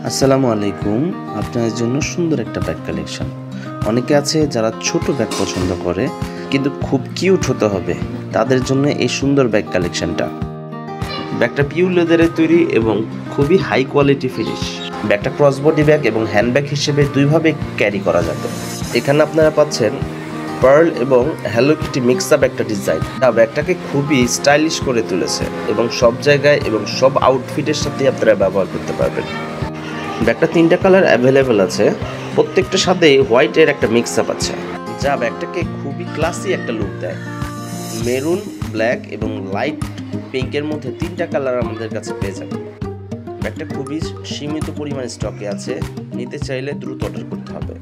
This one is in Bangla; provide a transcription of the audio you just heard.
আসসালামু আলাইকুম। আপনাদের জন্য সুন্দর একটা ব্যাগ কালেকশন। অনেকে আছে যারা ছোট ব্যাগ পছন্দ করে কিন্তু খুব কিউট হতে হবে, তাদের জন্য এই সুন্দর ব্যাগ কালেকশনটা। ব্যাগটা পিওর লেদারের তৈরি এবং খুবই হাই কোয়ালিটি ফিনিশ। ব্যাগটা ক্রসবডি ব্যাগ এবং হ্যান্ডব্যাগ হিসেবে দুইভাবে ক্যারি করা যাবে। এখানে আপনারা পাচ্ছেন পার্ল এবং হ্যালো কিটি মিক্স আপ একটা ডিজাইন, যা ব্যাগটাকে খুবই স্টাইলিশ করে তুলেছে এবং সব জায়গায় এবং সব আউটফিটের সাথে আপনারা ব্যবহার করতে পারবেন। ব্যাগটা 3টা কালার অ্যাভেলেবেল আছে, প্রত্যেকটার সাথেই হোয়াইটের একটা মিক্স আপ আছে, যা ব্যাগটাকে খুবই ক্লাসি একটা লুক দেয়। মেরুন, ব্ল্যাক এবং লাইট পিঙ্কের মধ্যে 3টা কালার আমাদের কাছে পেয়ে যাবেন। ব্যাগটা খুবই সীমিত পরিমাণে স্টকে আছে, নিতে চাইলে দ্রুত অর্ডার করতে হবে।